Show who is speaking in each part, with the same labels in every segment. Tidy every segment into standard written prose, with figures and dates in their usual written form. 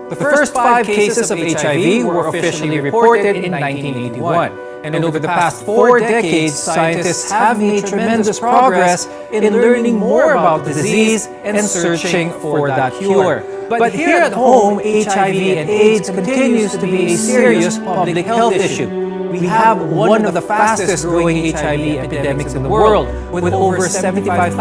Speaker 1: The first 5 cases of HIV were officially reported in 1981. And over the past 4 decades, scientists have made tremendous progress in learning more about the disease and searching for that cure. But here at home, HIV and AIDS continues to be a serious public health issue. We have one of the fastest growing HIV epidemics in the world, with over 75,000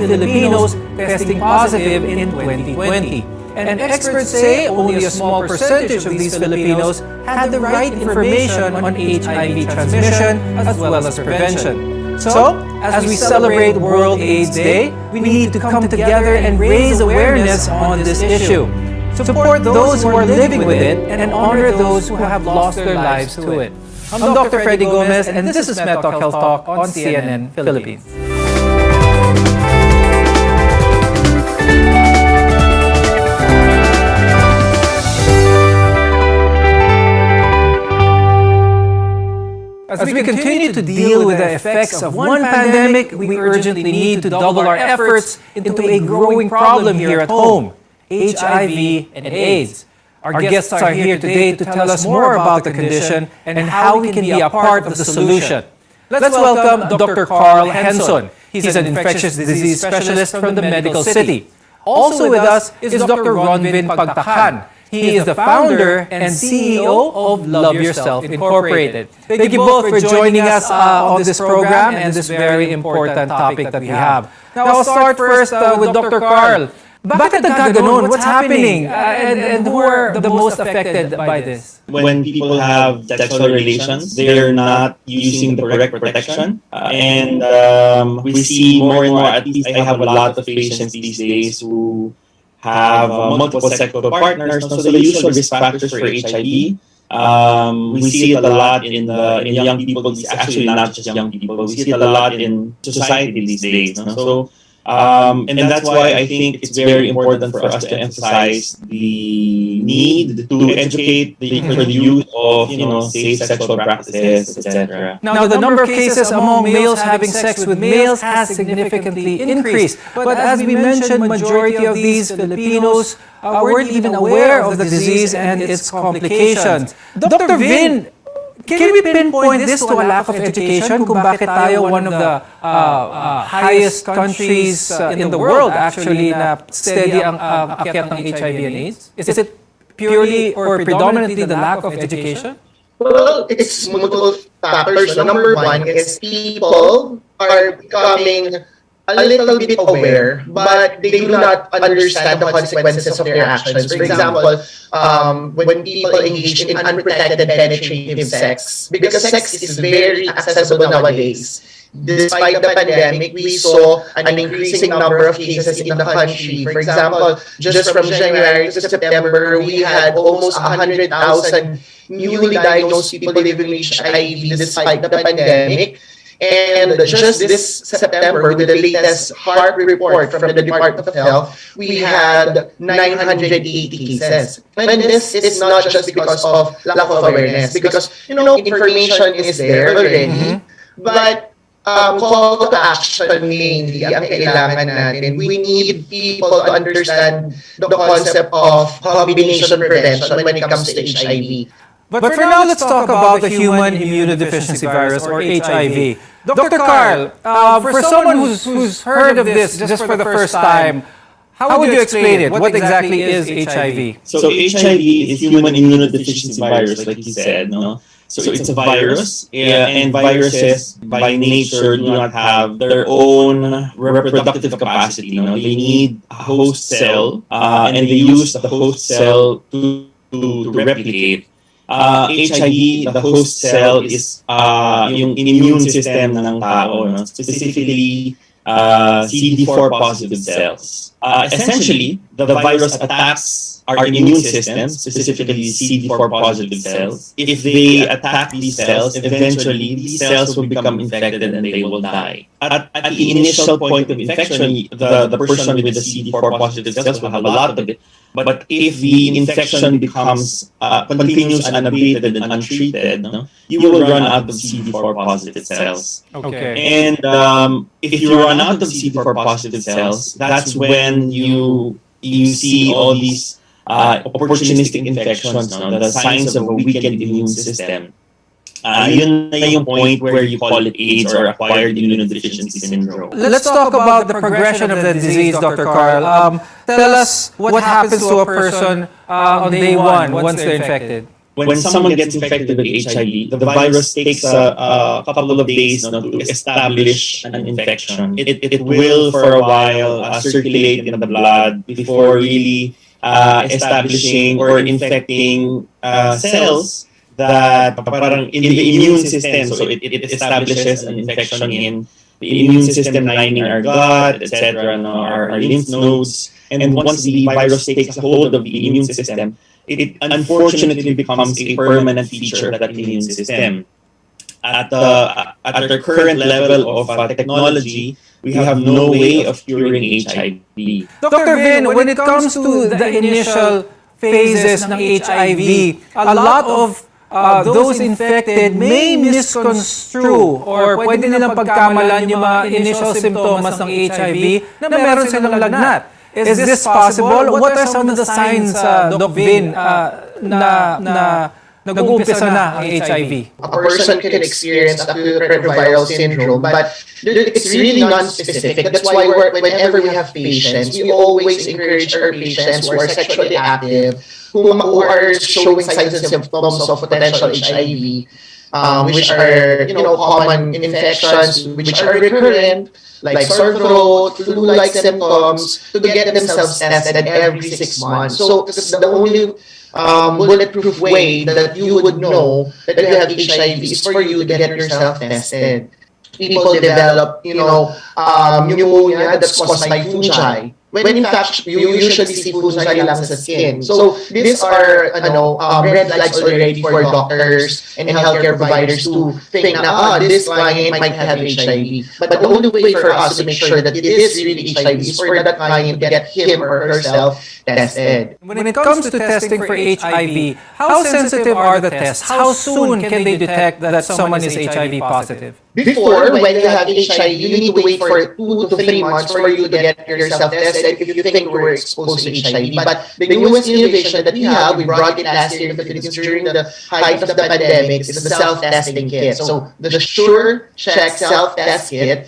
Speaker 1: Filipinos testing positive in 2020. And experts say only a small percentage of these Filipinos had the right information on HIV transmission as well as prevention. So, as we celebrate World AIDS Day, we need to come together and raise awareness on this issue. Support those who are living with it and honor those who have lost their lives to it. I'm Dr. Freddy Gomez, and this is MedTalk Health Talk on CNN Philippines. As we continue to deal with the effects of one pandemic, we urgently need to double our efforts into a growing problem here at home: HIV and AIDS. Our guests are here today to tell us more about the condition and how we can be a part of the solution. Let's welcome Dr. Carl Henson. He's an infectious disease specialist from the Medical City. Also with us is Dr. Ronvin Pagtakan. He is the founder and CEO of Love Yourself Incorporated. Thank you both for joining us on this program and this very important topic that we have. Now, I'll start first with Dr. Carl. Bakit nagkaganon? What's happening? And who are the most affected by this?
Speaker 2: When people have sexual relations, they're not using the correct protection. And we see more and more, at least I have a lot of patients these days who have multiple sexual partners. So the usual risk factors for HIV, we see it a lot in young people. It's actually not just young people. We see it a lot in society these days. So, and that's why I think it's very important for us to emphasize the need to educate for the youth of safe sexual practices, etc.
Speaker 1: Now, the number of cases among males having sex with males has significantly increased. But as we mentioned, majority of these Filipinos weren't even aware of the disease and its complications. Dr. Vin, can we pinpoint this to a lack of education kung bakit tayo one of the highest countries in the world actually na steady ang akyat ng HIV and AIDS? Is it purely or predominantly the lack of education?
Speaker 3: Well, it's multiple factors. Number one is people are becoming a little bit aware, but they do not understand the consequences of their actions. For example, when people engage in unprotected penetrative sex, because sex is very accessible nowadays. Despite the pandemic, we saw an increasing number of cases in the country. For example, just from January to September, we had almost 100,000 newly diagnosed people living with HIV despite the pandemic. And just this September, with the latest HARP report from the Department of Health, we had 980 cases. And this is not just because of lack of awareness, because, information is there already, but call to action mainly ang kailangan natin. We need people to understand the concept of combination prevention when it comes to HIV.
Speaker 1: But for now, let's talk about the human immunodeficiency virus, or HIV. Dr. Carl, for someone who's heard of this just for the first time, how would you explain it? What exactly is HIV?
Speaker 2: So HIV is human immunodeficiency virus, like you said. No? So it's a virus, and viruses by nature do not have their own reproductive capacity. They need a host cell, and they use the host cell to replicate. HIV, the host cell is yung immune system ng tao, specifically CD4 positive cells. Essentially, the virus attacks our immune system, specifically CD4 positive cells. If they attack these cells, eventually these cells will become infected and they will die. At the initial point of infection, the person with the CD4 positive cells will have a lot of it. But if the infection becomes continuous, unabated, and untreated, you will run out of CD4 positive cells.
Speaker 1: Okay.
Speaker 2: And if you run out of CD4 positive cells, that's when you see all these opportunistic infections, no? The signs of a weakened immune system. Yun na yung point where you call it AIDS or acquired immunodeficiency syndrome.
Speaker 1: Let's talk about the progression of the disease, Dr. Carl. Tell us what happens to a person on day one once they're infected.
Speaker 2: When someone gets infected with HIV, the virus takes a couple of days, no, to establish an infection. It will for a while circulate in the blood before really establishing or infecting cells that parang in the immune system. So it establishes an infection in the immune system lining our gut, etc., no, our lymph nodes. And once the virus takes a hold of the immune system, it unfortunately becomes a permanent feature of that immune system. At the current level of technology, we have no way of curing HIV.
Speaker 1: Dr. Vin, when it comes to the initial phases ng HIV, a lot of those infected may misconstrue or pwede nilang pagkamalan yung mga initial symptoms ng HIV na meron silang lagnat. Is this possible? What are some of the signs, Doc Vin, na nag-uumpisa na ang HIV?
Speaker 3: A person can experience acute retroviral syndrome, but it's really non-specific. That's why whenever we have patients, we always encourage our patients who are sexually active, who are showing signs and symptoms of potential HIV, which are common infections, which are recurrent, like sore throat, flu-like symptoms, to get themselves tested every 6 months. So the only bulletproof way that you would know that you have HIV is for you to get yourself tested. People develop, pneumonia that's caused by fungi. When in fact, you usually see fungi lang sa skin. So these are red flags already for doctors and healthcare providers to think na, this client might have HIV. But the only way for us to make sure that it is really HIV is for that client to get him or herself tested.
Speaker 1: When it comes to testing for HIV, how sensitive are the tests? How soon can they detect that someone is HIV positive?
Speaker 3: Before, when you have HIV, you need to wait for 2 to 3 months for you to get yourself tested if you think you were exposed to HIV. But the newest innovation that we have, we brought it last year in the Philippines during the height of the pandemic, is the self-testing kit. So the Sure Check self-test kit,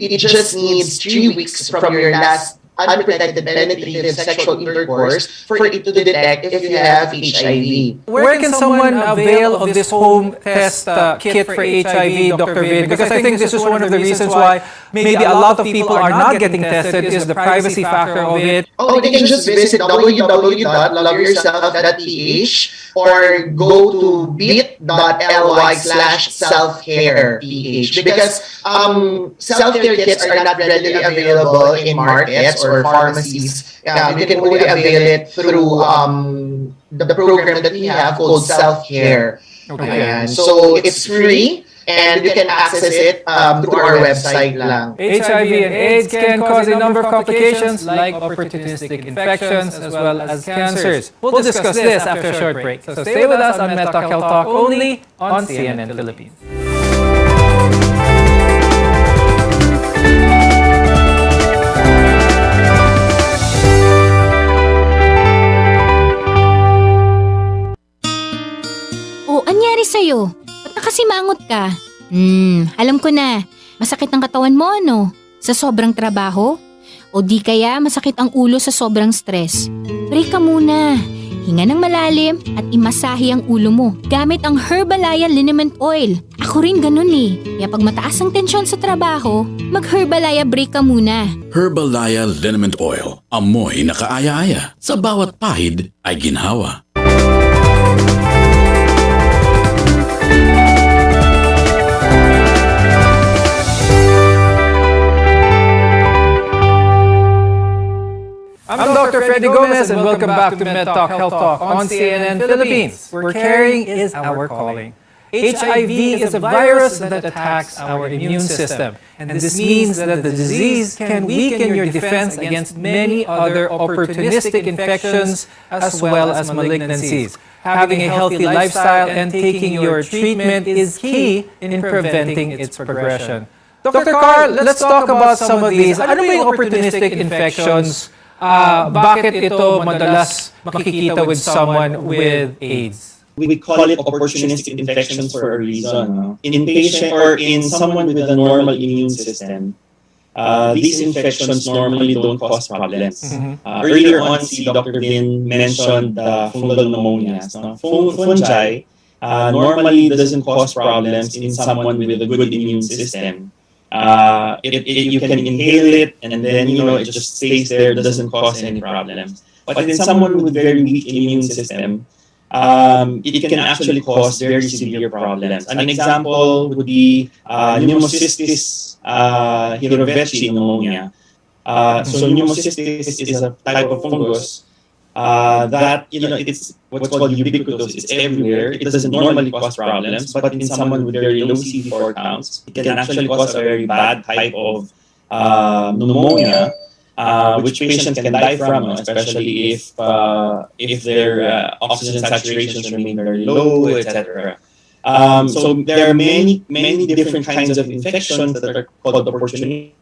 Speaker 3: it just needs 3 weeks from your last unprotected penetrative sexual intercourse for it to detect if you have HIV.
Speaker 1: Where can someone avail of this home test kit for HIV, Dr. Vin? Because I think this is one of the reasons why maybe a lot of people are not getting tested is the privacy factor of it.
Speaker 3: They can just visit www.loveyourself.ph or go to bit.ly/selfcareph because self-care kits are not readily available in markets or pharmacies. You can only avail it through the program that we have called Self-Care.
Speaker 1: Okay.
Speaker 3: So it's free and you can access it through our website lang.
Speaker 1: HIV and AIDS can cause a number of complications like opportunistic infections as well as cancers. We'll discuss this after a short break. So stay with us on Med Talk Health Talk only on CNN Philippines.
Speaker 4: Anyari sa'yo? Ba't nakasimangot ka? Alam ko na. Masakit ang katawan mo, ano? Sa sobrang trabaho? O di kaya masakit ang ulo sa sobrang stress? Break ka muna. Hinga ng malalim at imasahe ang ulo mo gamit ang Herbalaya Liniment Oil. Ako rin ganun eh. Kaya pag mataas ang tensyon sa trabaho, mag-Herbalaya break ka muna.
Speaker 5: Herbalaya Liniment Oil. Amoy na kaaya-aya. Sa bawat pahid ay ginhawa.
Speaker 1: I'm Dr. Freddy Gomez and welcome back to Med Talk Health Talk on CNN Philippines, where caring is our calling. HIV is a virus that attacks our immune system, and this means that the disease can weaken your defense against many other opportunistic infections as well as malignancies. Having a healthy lifestyle and taking your treatment is key in preventing its progression. Dr. Carl, let's talk about some of these. Ano ba yung opportunistic infections bakit ito madalas makikita with someone with AIDS?
Speaker 2: We call it opportunistic infections for a reason. No? In patient or in someone with a normal immune system, these infections normally don't cause problems. Earlier on, si Dr. Vin mentioned fungal pneumonias. No? Fungi normally doesn't cause problems in someone with a good immune system. You can inhale it and then it just stays there, doesn't cause any problems. But in someone with very weak immune system, it can actually cause very severe problems. An example would be pneumocystis hirovecii pneumonia. So pneumocystis is a type of fungus that it's what's called ubiquitous. It's everywhere. It doesn't normally cause problems, but in someone with very low CD4 counts, it can actually cause a very bad type of pneumonia, which patients can die from, especially if their oxygen saturations remain very low, etc. So there are many different kinds of infections that are called opportunistic.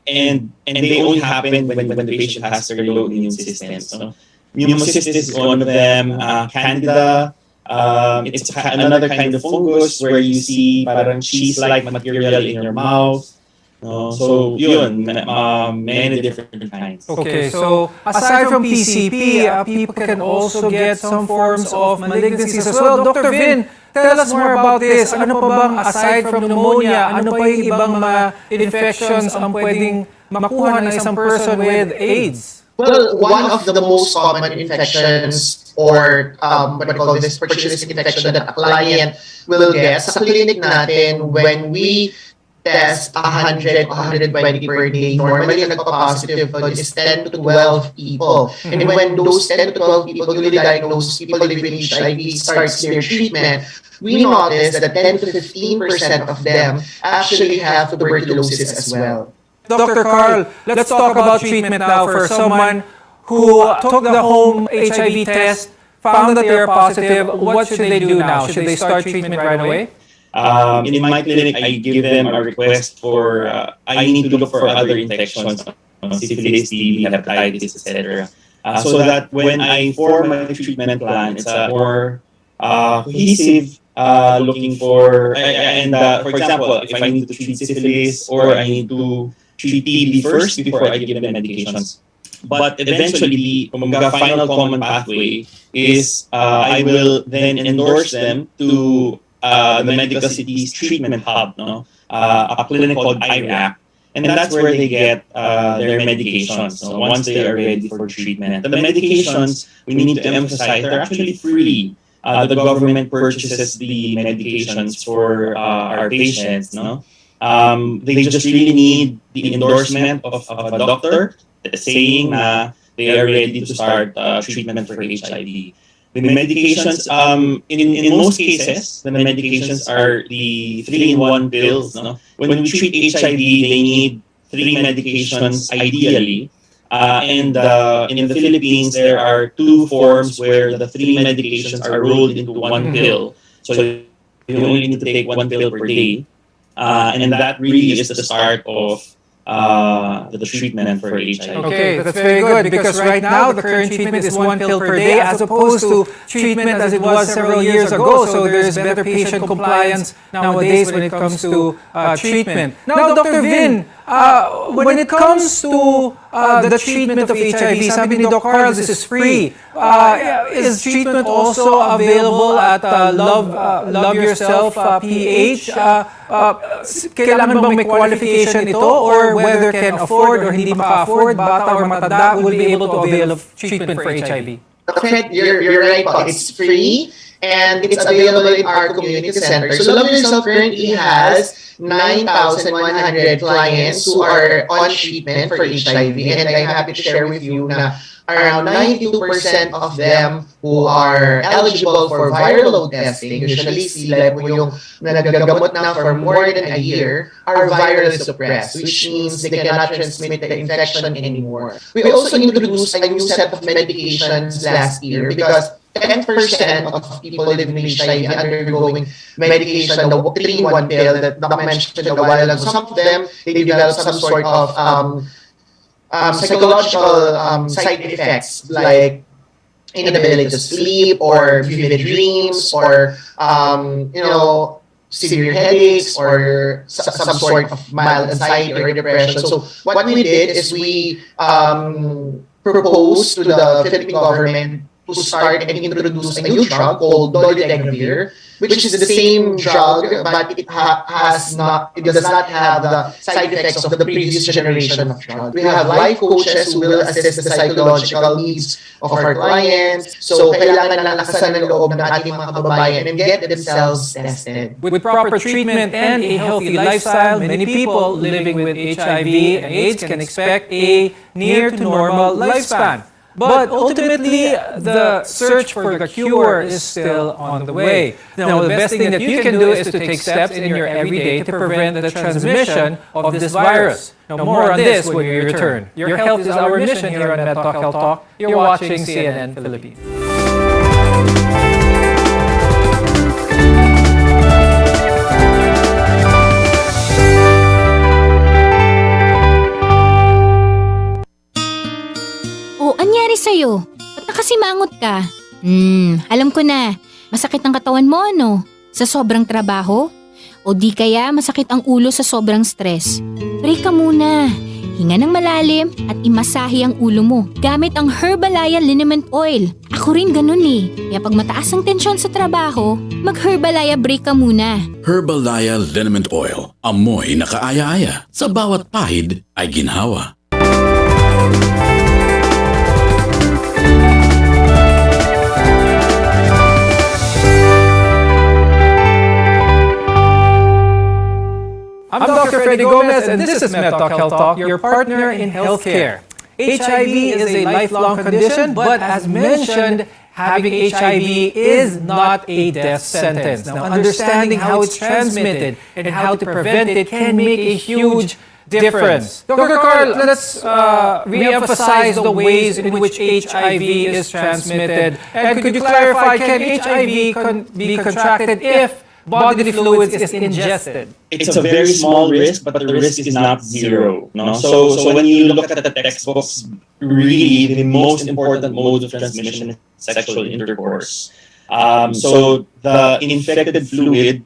Speaker 2: And they only happen when the patient has very low immune system. So pneumocystis is one of them. Candida, it's another kind of fungus where you see parang cheese-like material in your mouth. No? So yun, many different kinds.
Speaker 1: Okay, so aside from PCP, people can also get some forms of malignancies as well. Dr. Vin, tell us more about this. Ano pa bang aside from pneumonia, ano pa yung ibang mga infections ang pwedeng makuha ng isang person with AIDS?
Speaker 3: Well, one of the most common infections or what we call this opportunistic infection that a client will get sa clinic natin when we test 100, 120 per day. Normally, ang nagpa-positive is 10 to 12 people. And when those 10 to 12 people newly diagnosed, people living with HIV, starts their treatment, we notice that 10 to 15% of them actually have tuberculosis as well.
Speaker 1: Dr. Carl, let's talk about treatment now for someone who took the home HIV test, found that they're positive. What should they do now? Should they start treatment right away?
Speaker 2: In my clinic, I give them a request for I need to look for other infections, syphilis, TB, hepatitis, etc. So that when I form my treatment plan, it's a more cohesive, looking for, for example, if I need to treat syphilis or I need to treat TB first before I give them medications. But eventually, the final common pathway is I will then endorse them to the medical city's treatment hub, a clinic called IRAC. And that's where they get their medications. So once they are ready for treatment. The medications, we need to emphasize, they're actually free. The government purchases the medications for our patients. They just really need the endorsement of a doctor saying they are ready to start treatment for HIV. The medications, in most cases, the medications are the 3-in-1 pills. When we treat HIV, they need 3 medications ideally. And in the Philippines, there are 2 forms where the 3 medications are rolled into 1 pill. So you only need to take 1 pill per day. And that really is the start of the treatment for HIV.
Speaker 1: Okay, that's very good because right now the current treatment is 1 pill per day as opposed to treatment as it was several years ago. So there's better patient compliance nowadays when it comes to treatment. Now, Dr. Vin, when it comes to the treatment of HIV, sabi ni Dr. Carl, this is free. Is treatment also available at Love Yourself PH? Kailangan bang may qualification ito or whether can afford or hindi maka-afford, bata or matanda will be able to avail of treatment for HIV?
Speaker 3: Fred, you're right, Paul. It's free and it's available in our community center. So Love Yourself currently has 9,100 clients who are on treatment for HIV. And I'm happy to share with you na around 92% of them who are eligible for viral load testing, usually sila po yung nagagamot na for more than a year, are viral suppressed, which means they cannot transmit the infection anymore. We also introduced a new set of medications last year because 10% of people living with HIV undergoing medication, the 3-in-1 pill that Doc mentioned a while ago. Some of them, they develop some sort of psychological side effects like inability to sleep or vivid dreams or severe headaches or some sort of mild anxiety or depression. So what we did is we proposed to the Philippine government to start and introduce a new drug called dolutegravir, which is the same drug, but it does not have the side effects of the previous generation of drug. We have life coaches who will assess the psychological needs of our clients. So kailangan lang lakasan ng loob ng ating mga kababayan and get themselves tested.
Speaker 1: With proper treatment and a healthy lifestyle, many people living with HIV and AIDS can expect a near to normal lifespan. But ultimately, the search for the cure is still on the way. Now, the best thing that you can do is to take steps in your everyday to prevent the transmission of this virus. Now, more on this when we return. Your health is our mission here on MedTalk Health Talk. You're watching CNN Philippines.
Speaker 4: Anyari sa'yo? Ba't nakasimangot ka? Alam ko na. Masakit ang katawan mo, ano? Sa sobrang trabaho? O di kaya masakit ang ulo sa sobrang stress? Break ka muna. Hinga ng malalim at imasahe ang ulo mo gamit ang Herbalaya Liniment Oil. Ako rin ganun eh. Kaya pag mataas ang tensyon sa trabaho, mag-Herbalaya break ka muna.
Speaker 5: Herbalaya Liniment Oil. Amoy na kaaya-aya. Sa bawat pahid ay ginhawa.
Speaker 1: I'm Dr. Freddy Gomez, and this is MedTalk Health Talk, your partner in healthcare. HIV is a lifelong condition, but as mentioned, having HIV is not a death sentence. Now, understanding how it's transmitted and how to prevent it can make a huge difference. Dr. Carl, let's re-emphasize the ways in which HIV is transmitted. And could you clarify, can HIV be contracted if bodily fluids is ingested?
Speaker 2: It's a very small risk, but the risk is not zero. No? So when you look at the textbooks, really the most important mode of transmission is sexual intercourse. So the infected fluid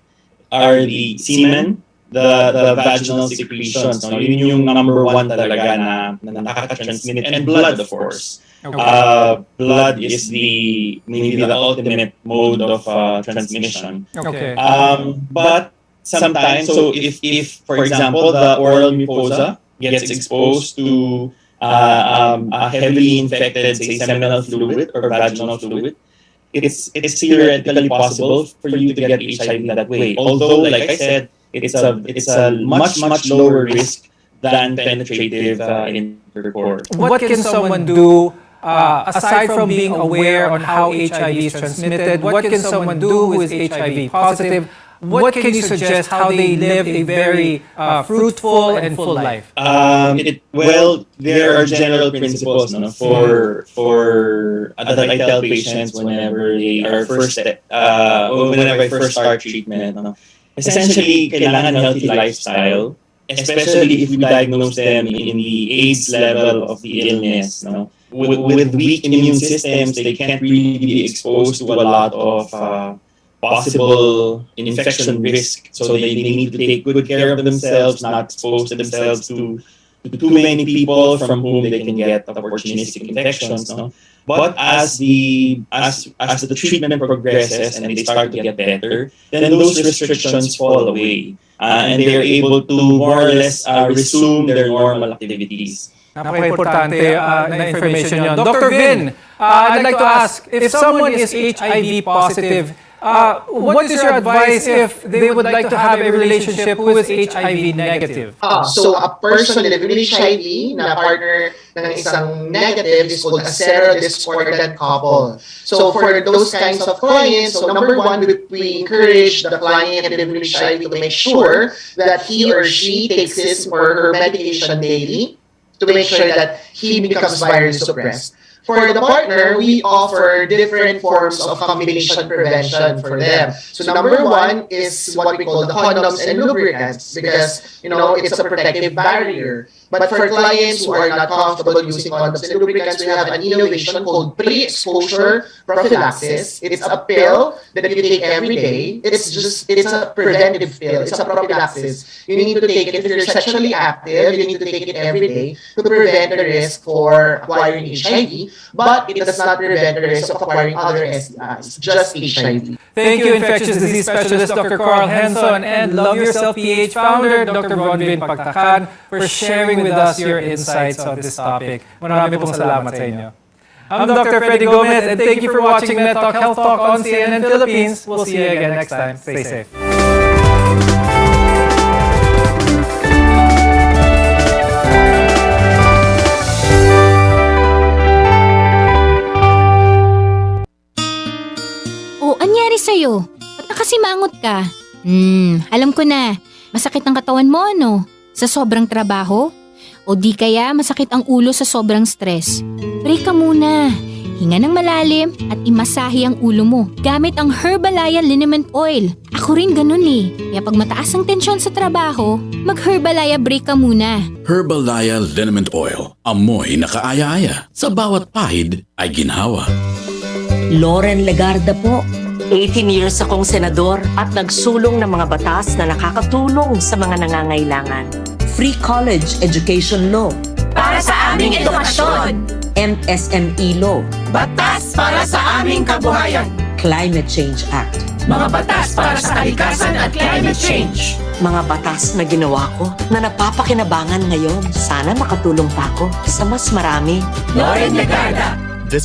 Speaker 2: are the semen, the vaginal secretions. No? Yun yung number one talaga na nakaka-transmit, and blood, of course.
Speaker 1: Okay.
Speaker 2: Blood is maybe the ultimate mode of transmission.
Speaker 1: Okay.
Speaker 2: But sometimes, so if for example the oral mucosa gets exposed to a heavily infected, say, seminal fluid or vaginal fluid, it's theoretically possible for you to get HIV that way. Although, like I said, it's a much lower risk than penetrative intercourse.
Speaker 1: What can someone do aside from being aware on how HIV is transmitted? What can someone do who is HIV positive? What can you suggest how they live a very fruitful and full life?
Speaker 2: There are general principles for I tell patients whenever I first start treatment. Essentially, kailangan healthy lifestyle, especially if we diagnose them in the AIDS level of the illness. With weak immune systems, they can't really be exposed to a lot of possible infection risk. So they need to take good care of themselves, not expose themselves to too many people from whom they can get opportunistic infections. But as the treatment progresses and they start to get better, then those restrictions fall away, and they are able to more or less resume their normal activities.
Speaker 1: Napaka-importante na information yun. Dr. Vin, I'd like to ask, if someone is HIV positive, what is your advice if they would like to have a relationship who is HIV negative?
Speaker 3: So a person living with HIV na partner ng isang negative is called a serodiscordant couple. So for those kinds of clients, so number one, we encourage the client living with HIV to make sure that he or she takes his or her medication daily to make sure that he becomes virus suppressed. For the partner, we offer different forms of combination prevention for them. So number one is what we call the condoms and lubricants because, it's a protective barrier. But for clients who are not comfortable using condoms and lubricants, we have an innovation called pre-exposure prophylaxis. It's a pill that you take every day. It's a preventative pill. It's a prophylaxis. You need to take it if you're sexually active. You need to take it every day to prevent the risk for acquiring HIV. But it does not prevent the risk of acquiring other STIs, just HIV.
Speaker 1: Thank you, infectious disease specialist Dr. Carl Henson and Love Yourself PH founder Dr. Bronwyn Pagtakan for sharing with us your insights on this topic. Marami pong salamat sa inyo. I'm Dr. Freddy Gomez and thank you for watching MedTalk Health Talk on CNN Philippines. We'll see you again next time. Stay safe.
Speaker 4: Anyari sa'yo? Ba't nakasimangot ka? Alam ko na. Masakit ang katawan mo, ano? Sa sobrang trabaho? O di kaya masakit ang ulo sa sobrang stress? Break ka muna. Hinga ng malalim at imasahe ang ulo mo gamit ang Herbalaya Liniment Oil. Ako rin ganun eh. Kaya pag mataas ang tensyon sa trabaho, mag-Herbalaya break ka muna.
Speaker 5: Herbalaya Liniment Oil. Amoy na kaaya-aya. Sa bawat pahid ay ginhawa.
Speaker 6: Loren Legarda po. 18 years akong senador at nagsulong ng mga batas na nakakatulong sa mga nangangailangan.
Speaker 7: Free college education law.
Speaker 8: Para sa aming edukasyon.
Speaker 7: MSME law.
Speaker 8: Batas para sa aming kabuhayan.
Speaker 7: Climate Change Act.
Speaker 8: Mga batas para sa kalikasan at climate change.
Speaker 6: Mga batas na ginawa ko na napapakinabangan ngayon. Sana makatulong pa ako sa mas marami.
Speaker 8: Loren Legarda,